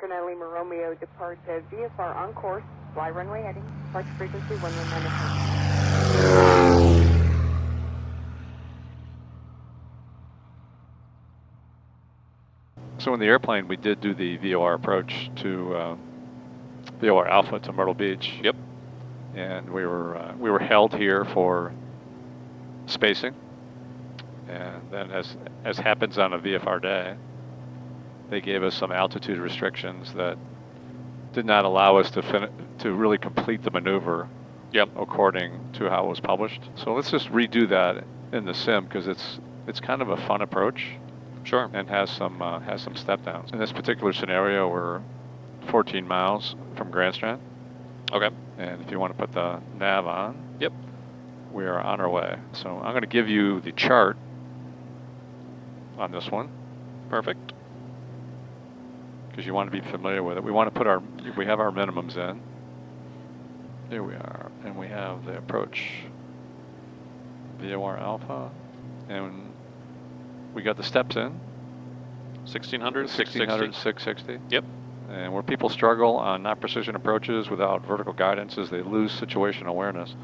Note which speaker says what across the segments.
Speaker 1: Echo Lima Romeo, depart VFR on course, fly runway heading, departure frequency 119.
Speaker 2: So in the airplane, we did do the VOR approach to VOR Alpha to Myrtle Beach.
Speaker 3: Yep.
Speaker 2: And we were held here for spacing, and then as happens on a VFR day, they gave us some altitude restrictions that did not allow us to really complete the maneuver.
Speaker 3: Yep.
Speaker 2: According to how it was published. So let's just redo that in the sim because it's kind of a fun approach.
Speaker 3: Sure.
Speaker 2: And has some step downs. In this particular scenario, we're 14 miles from Grand Strand.
Speaker 3: Okay.
Speaker 2: And if you want to put the nav on,
Speaker 3: yep,
Speaker 2: we are on our way. So I'm going to give you the chart on this one.
Speaker 3: Perfect.
Speaker 2: Because you want to be familiar with it. We want to we have our minimums in. Here we are, and we have the approach VOR Alpha, and we got the steps in.
Speaker 3: 1600,
Speaker 2: 1600, 660.
Speaker 3: Yep.
Speaker 2: And where people struggle on not precision approaches without vertical guidance is they lose situational awareness.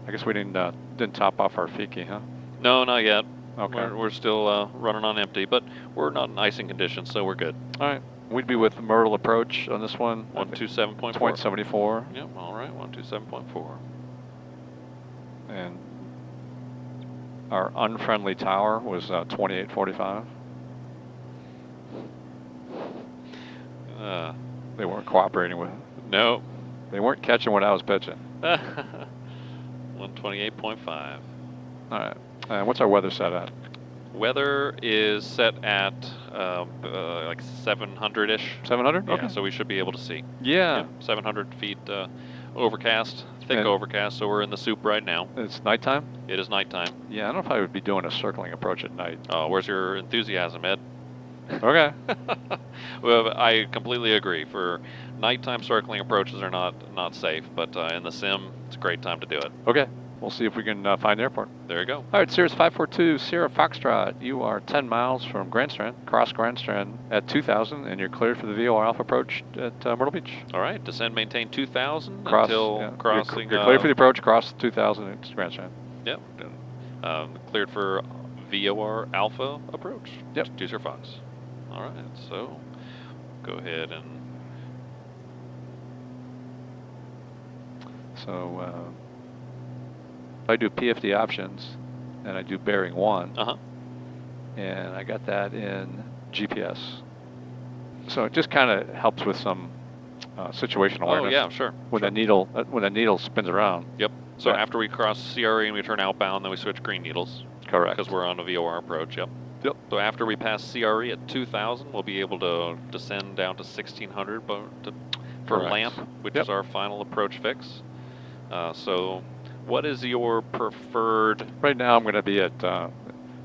Speaker 2: I guess we didn't top off our Fiki, huh?
Speaker 3: No, not yet.
Speaker 2: Okay.
Speaker 3: We're still running on empty, but we're not in icing conditions, so we're good.
Speaker 2: All right. We'd be with Myrtle approach on this one.
Speaker 3: 127.4.
Speaker 2: 0.74.
Speaker 3: Yep, all right, 127.4.
Speaker 2: And our unfriendly tower was 2845. They weren't cooperating with it.
Speaker 3: No.
Speaker 2: They weren't catching what I was pitching.
Speaker 3: 128.5.
Speaker 2: All right. What's our weather set at?
Speaker 3: Weather is set at like 700-ish.
Speaker 2: 700?
Speaker 3: Yeah,
Speaker 2: okay.
Speaker 3: so we should be able to see.
Speaker 2: Yeah.
Speaker 3: Yep, 700 feet overcast, thick overcast, so we're in the soup right now.
Speaker 2: It's nighttime?
Speaker 3: It is nighttime.
Speaker 2: Yeah, I don't know if I would be doing a circling approach at night.
Speaker 3: Oh, where's your enthusiasm, Ed?
Speaker 2: Okay.
Speaker 3: Well, I completely agree. For nighttime circling approaches are not safe, but in the sim, it's a great time to do it.
Speaker 2: Okay. We'll see if we can find the airport.
Speaker 3: There you go.
Speaker 2: All right, Cirrus 542, Sierra Foxtrot. You are 10 miles from Grand Strand, cross Grand Strand at 2000, and you're cleared for the VOR Alpha approach at Myrtle Beach.
Speaker 3: All right, descend, maintain 2000 until crossing.
Speaker 2: You're cleared for the approach, cross 2000 at Grand Strand.
Speaker 3: Yep. Cleared for VOR Alpha approach.
Speaker 2: Yep.
Speaker 3: 20 Fox. All right, so go ahead and.
Speaker 2: So I do PFD options, and I do bearing 1. And I got that in GPS. So it just kind of helps with some situational awareness.
Speaker 3: Oh yeah, sure.
Speaker 2: When the needle spins around.
Speaker 3: Yep. So after we cross CRE and we turn outbound, then we switch green needles.
Speaker 2: Correct.
Speaker 3: Because we're on a VOR approach. Yep.
Speaker 2: Yep.
Speaker 3: So after we pass CRE at 2000, we'll be able to descend down to 1600 for LAMP, which is our final approach fix. So what is your preferred?
Speaker 2: Right now I'm going to be at,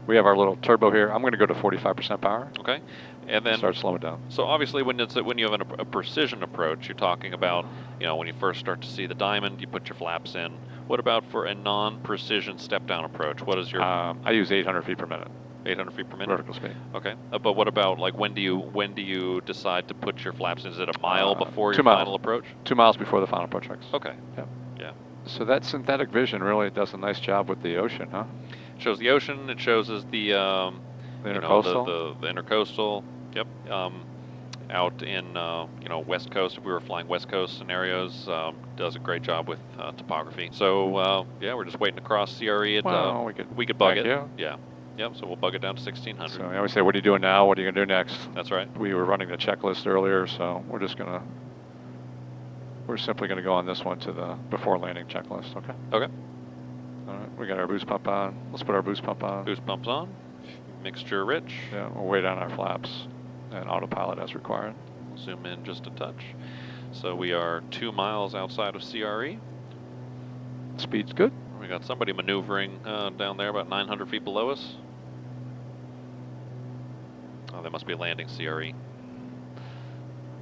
Speaker 2: we have our little turbo here. I'm going to go to 45% power.
Speaker 3: Okay. And then
Speaker 2: start slowing down.
Speaker 3: So obviously when you have a precision approach, you're talking about, when you first start to see the diamond, you put your flaps in. What about for a non-precision step-down approach? What is your...
Speaker 2: I use 800 feet per minute.
Speaker 3: 800 feet per minute?
Speaker 2: Vertical speed.
Speaker 3: Okay. But what about, like, when do you decide to put your flaps in? Is it a mile before your final approach?
Speaker 2: 2 miles before the final approach fix.
Speaker 3: Okay.
Speaker 2: Yeah.
Speaker 3: Yeah.
Speaker 2: So that synthetic vision really does a nice job with the ocean, huh?
Speaker 3: It shows the ocean. It shows us the
Speaker 2: intercoastal.
Speaker 3: The intercoastal. Yep. Out in West Coast, if we were flying West Coast scenarios, does a great job with topography. So yeah, we're just waiting to cross CRE. We could bug it. Yeah. Yep. So we'll bug it down to 1600.
Speaker 2: So I always say, what are you doing now? What are you gonna do next?
Speaker 3: That's right.
Speaker 2: We were running the checklist earlier, so we're simply gonna go on this one to the before landing checklist. Okay.
Speaker 3: Okay.
Speaker 2: All right. We got our boost pump on. Let's put our boost pump on.
Speaker 3: Boost pump's on. Mixture rich.
Speaker 2: Yeah. We'll weigh down our flaps and autopilot as required.
Speaker 3: We'll zoom in just a touch. So we are 2 miles outside of CRE.
Speaker 2: Speed's good.
Speaker 3: We got somebody maneuvering down there about 900 feet below us. Oh, they must be landing CRE.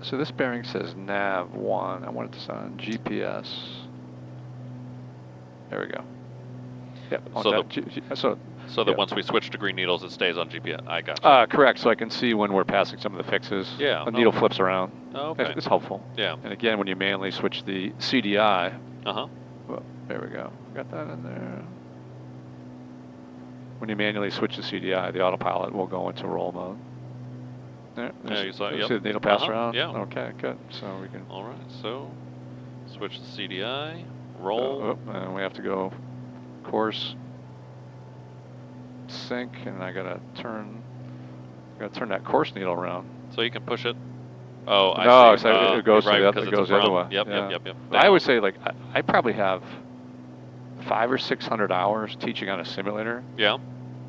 Speaker 2: So this bearing says nav 1. I want it to on GPS. There we go. Yep. So
Speaker 3: So that
Speaker 2: Yeah.
Speaker 3: once we switch to green needles, it stays on GPS. I got you.
Speaker 2: Correct. So I can see when we're passing some of the fixes.
Speaker 3: Yeah,
Speaker 2: The
Speaker 3: no.
Speaker 2: needle flips around.
Speaker 3: Oh, okay.
Speaker 2: It's helpful.
Speaker 3: Yeah.
Speaker 2: And again, when you manually switch the CDI.
Speaker 3: Uh-huh.
Speaker 2: Well, there we go. Got that in there. When you manually switch the CDI, the autopilot will go into roll mode. There.
Speaker 3: Yeah, you saw it. Yep.
Speaker 2: See the needle pass
Speaker 3: Uh-huh,
Speaker 2: around?
Speaker 3: yeah.
Speaker 2: Okay, good. So we can.
Speaker 3: All right. So switch the CDI. Roll.
Speaker 2: And we have to go course sync, and I gotta turn that course needle around.
Speaker 3: So you can push it. Oh, I
Speaker 2: No,
Speaker 3: see.
Speaker 2: so it goes,
Speaker 3: right,
Speaker 2: to the,
Speaker 3: because
Speaker 2: it
Speaker 3: it's
Speaker 2: goes
Speaker 3: a
Speaker 2: the other
Speaker 3: front.
Speaker 2: way.
Speaker 3: Yep,
Speaker 2: yeah.
Speaker 3: yep.
Speaker 2: I always say, like, I probably have 500 or 600 hours teaching on a simulator.
Speaker 3: Yeah.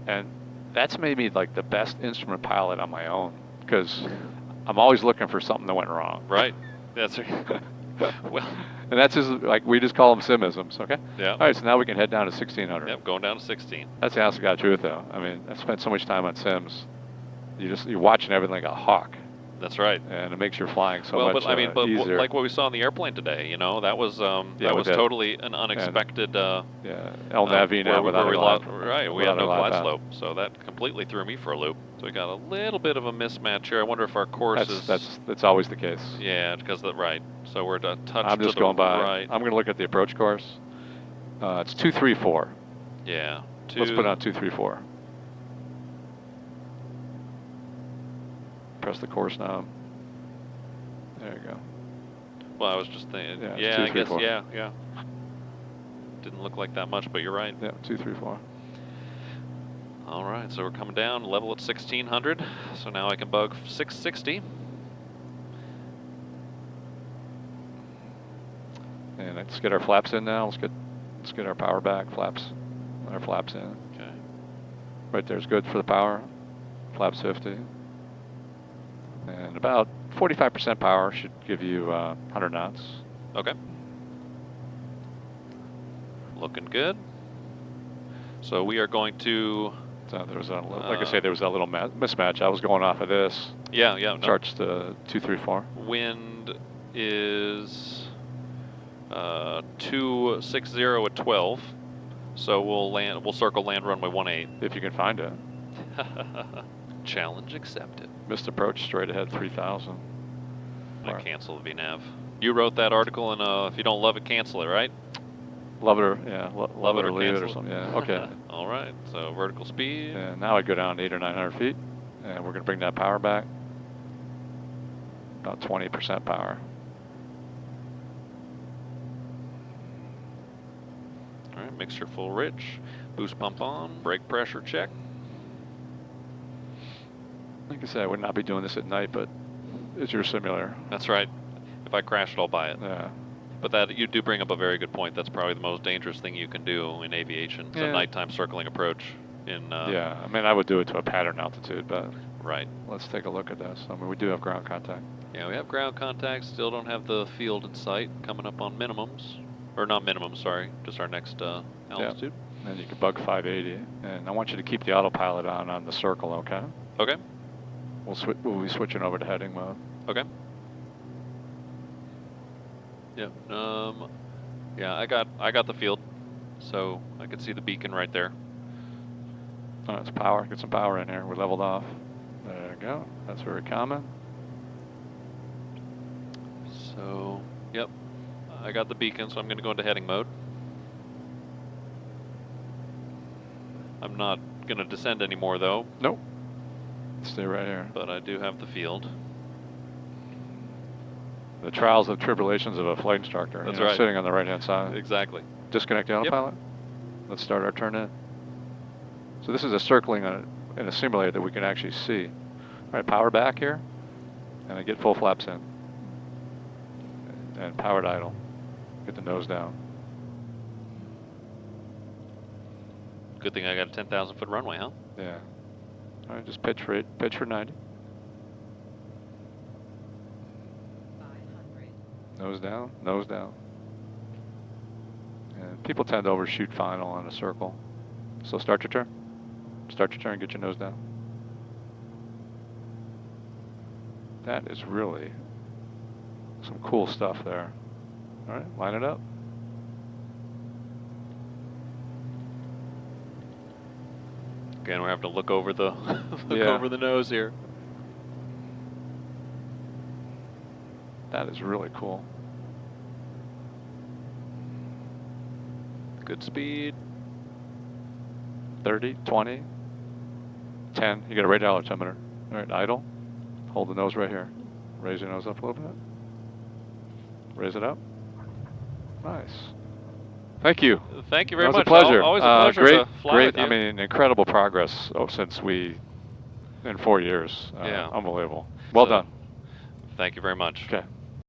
Speaker 2: And that's made me like the best instrument pilot on my own, because I'm always looking for something that went wrong.
Speaker 3: Right. That's well.
Speaker 2: And that's just like, we just call them simisms, okay?
Speaker 3: Yeah.
Speaker 2: All right, so now we can head down to 1600.
Speaker 3: Yep, going down to 16.
Speaker 2: That's the honest to God truth, though. I mean, I've spent so much time on sims. You're watching everything like a hawk.
Speaker 3: That's right.
Speaker 2: And it makes your flying so
Speaker 3: well,
Speaker 2: much
Speaker 3: but I mean, but
Speaker 2: easier.
Speaker 3: like what we saw on the airplane today, you know, that was totally an unexpected.
Speaker 2: El Navi now without a glide.
Speaker 3: Right, we had no glide slope, so that completely threw me for a loop. So we got a little bit of a mismatch here. I wonder if our course is.
Speaker 2: That's always the case.
Speaker 3: Yeah, because right. So we're a touch
Speaker 2: I'm just
Speaker 3: to
Speaker 2: going
Speaker 3: the
Speaker 2: by.
Speaker 3: right.
Speaker 2: I'm going to look at the approach course. It's 234.
Speaker 3: Yeah.
Speaker 2: Let's put it on 234. Press the course knob. There you go.
Speaker 3: Well, I was just thinking.
Speaker 2: Yeah,
Speaker 3: Yeah, I guess.
Speaker 2: 234.
Speaker 3: Yeah. Didn't look like that much, but you're right.
Speaker 2: Yeah, 234.
Speaker 3: All right, so we're coming down, level at 1600. So now I can bug 660.
Speaker 2: And let's get our flaps in now. Let's get our power back. Our flaps in.
Speaker 3: Okay.
Speaker 2: Right there's good for the power. Flaps 50. And about 45% power should give you 100 knots.
Speaker 3: Okay. Looking good. So we are going to.
Speaker 2: So there was like I say, there was that little mismatch. I was going off of this.
Speaker 3: Yeah.
Speaker 2: Charts to 234.
Speaker 3: Wind is 260 at 12. So we'll circle land runway 18.
Speaker 2: If you can find it.
Speaker 3: Challenge accepted.
Speaker 2: Missed approach straight ahead 3000.
Speaker 3: I cancel the VNAV. You wrote that article, and if you don't love it, cancel it, right?
Speaker 2: Love it or love it or leave it or
Speaker 3: cancel
Speaker 2: something. Yeah. Okay.
Speaker 3: All right. So vertical speed.
Speaker 2: And now I go down 800 or 900 feet, and we're going to bring that power back. About 20% power.
Speaker 3: All right. Mixture full rich. Boost pump on. Brake pressure check.
Speaker 2: Like I said, I would not be doing this at night, but it's your simulator.
Speaker 3: That's right. If I crash it, I'll buy it.
Speaker 2: Yeah.
Speaker 3: But that you do bring up a very good point. That's probably the most dangerous thing you can do in aviation. It's a nighttime circling approach.
Speaker 2: Yeah, I mean, I would do it to a pattern altitude, but
Speaker 3: right.
Speaker 2: Let's take a look at this. I mean, we do have ground contact.
Speaker 3: Yeah, we have ground contact. Still don't have the field in sight. Coming up on minimums, or not minimums. Sorry, just our next altitude.
Speaker 2: And you can bug 580, and I want you to keep the autopilot on the circle, okay?
Speaker 3: Okay.
Speaker 2: We'll be switching over to heading mode.
Speaker 3: Okay. Yep. Yeah, I got the field, so I can see the beacon right there.
Speaker 2: Oh, it's power. Get some power in here. We're leveled off. There you go. That's very common.
Speaker 3: So, yep. I got the beacon, so I'm going to go into heading mode. I'm not going to descend anymore, though.
Speaker 2: Nope. Stay right here.
Speaker 3: But I do have the field.
Speaker 2: The trials and tribulations of a flight instructor.
Speaker 3: That's right.
Speaker 2: Sitting on the right-hand side.
Speaker 3: Exactly.
Speaker 2: Disconnect the autopilot. Yep. Let's start our turn in. So this is a circling in a simulator that we can actually see. All right, power back here, and I get full flaps in. And powered idle. Get the nose down.
Speaker 3: Good thing I got a 10,000 foot runway, huh?
Speaker 2: Yeah. All right, just pitch for 90.
Speaker 4: 500.
Speaker 2: Nose down, nose down. And people tend to overshoot final on a circle. So start your turn. Start your turn, get your nose down. That is really some cool stuff there. All right, line it up.
Speaker 3: Again, we're having to look over the
Speaker 2: Yeah.
Speaker 3: over the nose here.
Speaker 2: That is really cool.
Speaker 3: Good speed.
Speaker 2: 30, 20, 10. You got a radar altimeter. All right, idle. Hold the nose right here. Raise your nose up a little bit. Raise it up. Nice. Thank you.
Speaker 3: Thank you very
Speaker 2: That was
Speaker 3: much.
Speaker 2: a pleasure.
Speaker 3: Always a pleasure
Speaker 2: Great,
Speaker 3: to fly
Speaker 2: great.
Speaker 3: with you.
Speaker 2: I mean, incredible progress since in 4 years.
Speaker 3: Yeah.
Speaker 2: Unbelievable. Well
Speaker 3: So,
Speaker 2: done.
Speaker 3: Thank you very much.
Speaker 2: Okay.